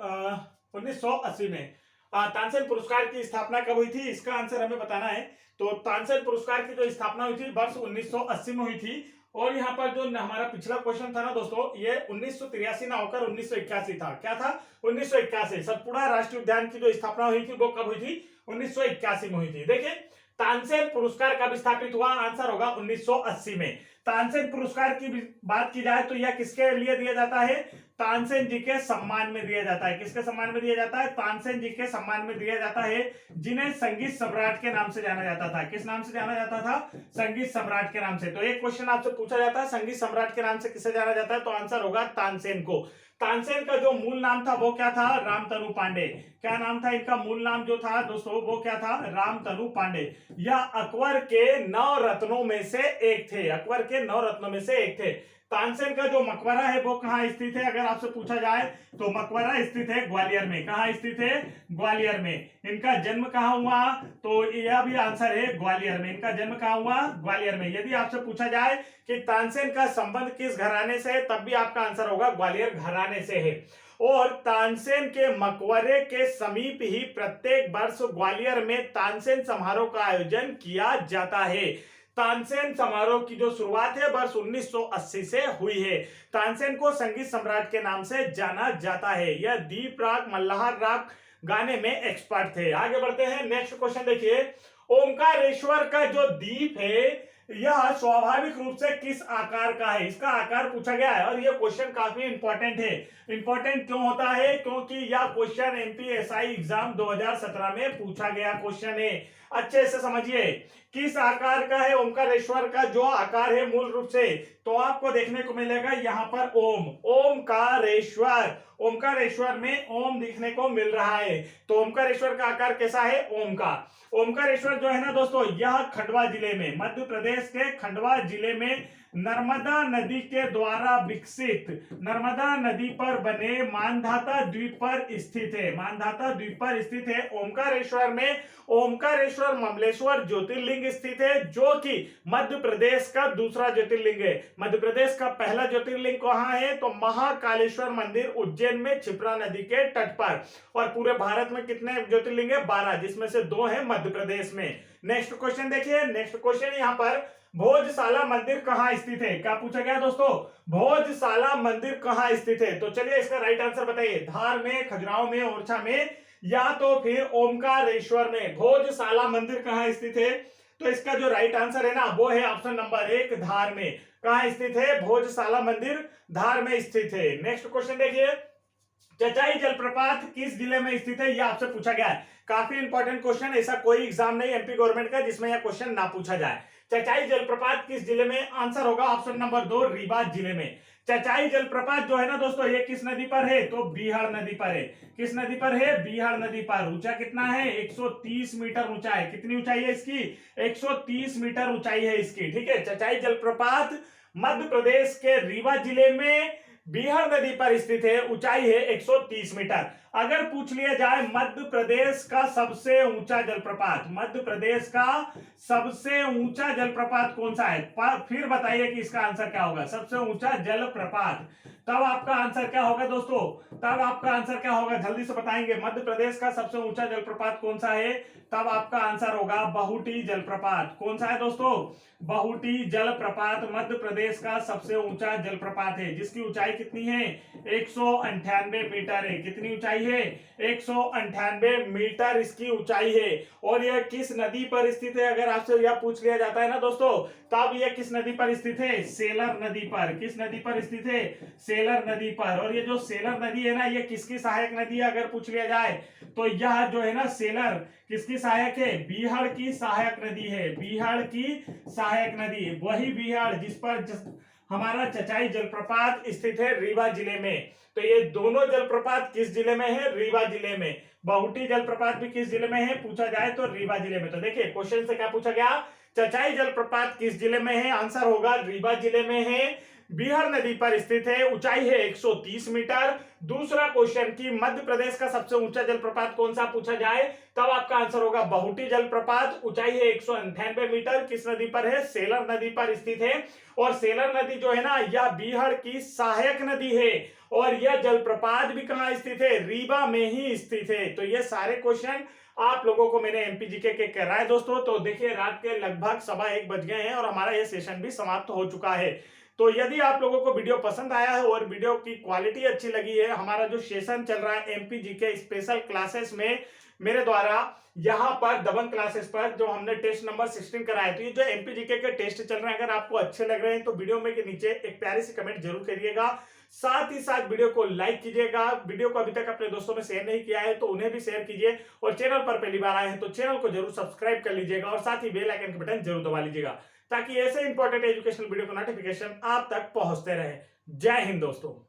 1980 में। तानसेन पुरस्कार की स्थापना कब हुई थी, इसका आंसर हमें बताना है। तो तानसेन पुरस्कार की जो स्थापना हुई थी वर्ष 1980 में हुई थी। और यहाँ पर जो हमारा पिछला क्वेश्चन था ना दोस्तों, ये 1983 ना होकर 1981 था। क्या था? 1981। सतपुड़ा राष्ट्रीय उद्यान की जो स्थापना हुई थी वो कब हुई थी? 1981 में हुई थी। देखिए तानसेन पुरस्कार कब स्थापित हुआ? आंसर होगा 1980 में। तानसेन पुरस्कार की बात की जाए तो यह किसके लिए दिया जाता है? तानसेन जी के सम्मान में दिया जाता है। किसके सम्मान में दिया जाता है? तानसेन जी के सम्मान में दिया जाता है, जिन्हें संगीत सम्राट के नाम से जाना जाता था। किस नाम से जाना जाता था? संगीत सम्राट के नाम से। तो एक क्वेश्चन आपसे पूछा जाता है, संगीत सम्राट के नाम से किसे जाना जाता है? तो आंसर होगा तानसेन को। तानसेन का जो मूल नाम था वो क्या था? रामतनु पांडे। क्या नाम था इनका? मूल नाम जो था दोस्तों वो क्या था? रामतनु पांडे। यह अकबर के 9 रत्नों में से एक थे। अकबर के 9 रत्नों में से एक थे। तानसेन का जो मकबरा है वो कहाँ स्थित है? अगर आपसे पूछा जाए तो मकबरा स्थित है ग्वालियर में। कहाँ स्थित है? ग्वालियर में। इनका जन्म कहाँ हुआ? तो यह भी आंसर है ग्वालियर में। इनका जन्म कहाँ हुआ? ग्वालियर में। यदि आपसे पूछा जाए कि तानसेन का संबंध किस घराने से है, तब भी आपका आंसर होगा ग्वालियर घराने से है। और तानसेन के मकबरे के समीप ही प्रत्येक वर्ष ग्वालियर में तानसेन समारोह का आयोजन किया जाता है। तानसेन समारोह की जो शुरुआत है वर्ष 1980 से हुई है। तानसेन को संगीत सम्राट के नाम से जाना जाता है। यह दीप राग, मल्हार राग गाने में एक्सपर्ट थे। आगे बढ़ते हैं। नेक्स्ट क्वेश्चन देखिए, ओमकारेश्वर का जो द्वीप है यह स्वाभाविक रूप से किस आकार का है? इसका आकार पूछा गया है और यह क्वेश्चन काफी इंपॉर्टेंट है। इंपॉर्टेंट क्यों होता है? क्योंकि यह क्वेश्चन एमपीएसआई एग्जाम 2017 में पूछा गया क्वेश्चन है। अच्छे से समझिए, किस आकार का है ओमकारेश्वर का जो आकार है मूल रूप से? तो आपको देखने को मिलेगा यहाँ पर ओम, ओमकारेश्वर। ओमकारेश्वर में ओम दिखने को मिल रहा है। तो ओमकारेश्वर का आकार कैसा है? ओम का। ओमकारेश्वर जो है ना दोस्तों, यह खंडवा जिले में, मध्य प्रदेश के खंडवा जिले में नर्मदा नदी के द्वारा विकसित, नर्मदा नदी पर बने मानधाता द्वीप पर स्थित है। मानधाता द्वीप पर स्थित है ओमकारेश्वर में। ओमकारेश्वर ममलेश्वर ज्योतिर्लिंग स्थित है, जो कि मध्य प्रदेश का दूसरा ज्योतिर्लिंग है। मध्य प्रदेश का पहला ज्योतिर्लिंग कहाँ है? तो महाकालेश्वर मंदिर उज्जैन में क्षिप्रा नदी के तट पर। और पूरे भारत में कितने ज्योतिर्लिंग है? 12, जिसमें से 2 है मध्य प्रदेश में। नेक्स्ट क्वेश्चन देखिए। नेक्स्ट क्वेश्चन यहाँ पर, भोजशाला मंदिर कहाँ स्थित है? क्या पूछा गया दोस्तों? भोजशाला मंदिर कहाँ स्थित है? तो चलिए इसका राइट आंसर बताइए। धार में, खजुराहो में, ओरछा में, या तो फिर ओमकारेश्वर में। भोजशाला मंदिर कहाँ स्थित है? तो इसका जो राइट आंसर है ना वो है ऑप्शन नंबर 1, धार में। कहाँ स्थित है? भोजशाला मंदिर धार में स्थित है। नेक्स्ट क्वेश्चन देखिए, चचाई जलप्रपात किस जिले में स्थित है? यह आपसे पूछा गया है। काफी इंपॉर्टेंट क्वेश्चन। ऐसा कोई एग्जाम नहीं एमपी गवर्नमेंट का जिसमें यह क्वेश्चन ना पूछा जाए। चचाई जलप्रपात किस जिले में? आंसर होगा ऑप्शन नंबर 2, रीवा जिले में। चचाई जलप्रपात जो है ना दोस्तों, ये किस नदी पर है? तो बीहड़ नदी पर है। किस नदी पर है? बीहड़ नदी पर। ऊंचा कितना है? 130 मीटर ऊंचा है। कितनी ऊंचाई है इसकी? 130 मीटर ऊंचाई है इसकी। ठीक है। चचाई जलप्रपात मध्य प्रदेश के रीवा जिले में बीहड़ नदी पर स्थित है। ऊंचाई है 130 मीटर। अगर पूछ लिया जाए मध्य प्रदेश का सबसे ऊंचा जलप्रपात, मध्य प्रदेश का सबसे ऊंचा जलप्रपात कौन सा है, फिर बताइए कि इसका आंसर क्या होगा। सबसे ऊंचा जलप्रपात, तब आपका आंसर क्या होगा दोस्तों, तब आपका आंसर क्या होगा, जल्दी से बताएंगे। मध्य प्रदेश का सबसे ऊंचा जलप्रपात कौन सा है, तब आपका आंसर होगा बहुटी जलप्रपात। कौन सा है दोस्तों, बहुटी जलप्रपात मध्य प्रदेश का सबसे ऊंचा जलप्रपात है, जिसकी ऊंचाई कितनी है, 198 मीटर है। कितनी ऊंचाई है, 198 मीटर इसकी ऊंचाई है। और यह किस नदी पर स्थित है, अगर आपसे यह पूछ लिया जाता है ना दोस्तों, तब यह किस नदी पर स्थित है, सेलर नदी पर। किस नदी पर स्थित है, सेलर नदी पर। और ये जो सेलर नदी है ना, ये किसकी सहायक नदी है, अगर पूछ लिया जाए तो यह जो है ना सेलर किसकी सहायक है, बीहड़ की सहायक नदी है, बीहड़ की सहायक नदी, वही बीहड़ जिस पर हमारा चचाई जलप्रपात स्थित है रीवा जिले में। तो ये दोनों जलप्रपात किस जिले में है, रीवा जिले में। बहुटी जलप्रपात भी किस जिले में है, पूछा जाए तो रीवा जिले में। तो देखिए क्वेश्चन से क्या पूछा गया, चचाई जलप्रपात किस जिले में है, आंसर होगा रीवा जिले में है, बीहड़ नदी पर स्थित है, ऊंचाई है 130 मीटर। दूसरा क्वेश्चन कि मध्य प्रदेश का सबसे ऊंचा जलप्रपात कौन सा पूछा जाए, तब आपका आंसर होगा बहुटी जलप्रपात, ऊंचाई है 198 मीटर, किस नदी पर है, सेलर नदी पर स्थित है। और सेलर नदी जो है ना, यह बीहड़ की सहायक नदी है, और यह जलप्रपात भी कहां स्थित है, रीवा में ही स्थित है। तो ये सारे क्वेश्चन आप लोगों को मैंने एमपीजीके के कराए दोस्तों। तो देखिए रात के लगभग 1:15 बज गए हैं और हमारा यह सेशन भी समाप्त हो चुका है। तो यदि आप लोगों को वीडियो पसंद आया है और वीडियो की क्वालिटी अच्छी लगी है, हमारा जो सेशन चल रहा है एमपीजीके स्पेशल क्लासेस में मेरे द्वारा यहाँ पर दबंग क्लासेस पर जो हमने टेस्ट नंबर 16 कराया, तो ये जो एमपीजीके के टेस्ट चल रहे हैं अगर आपको अच्छे लग रहे हैं तो वीडियो में के नीचे एक प्यारी सी कमेंट जरूर करिएगा। साथ ही साथ वीडियो को लाइक कीजिएगा। वीडियो को अभी तक अपने दोस्तों में शेयर नहीं किया है तो उन्हें भी शेयर कीजिए, और चैनल पर पहली बार आए हैं तो चैनल को जरूर सब्सक्राइब कर लीजिएगा, और साथ ही बेल आइकन का बटन जरूर दबा लीजिएगा, ताकि ऐसे इंपॉर्टेंट एजुकेशनल वीडियो का नोटिफिकेशन आप तक पहुंचते रहे। जय हिंद दोस्तों।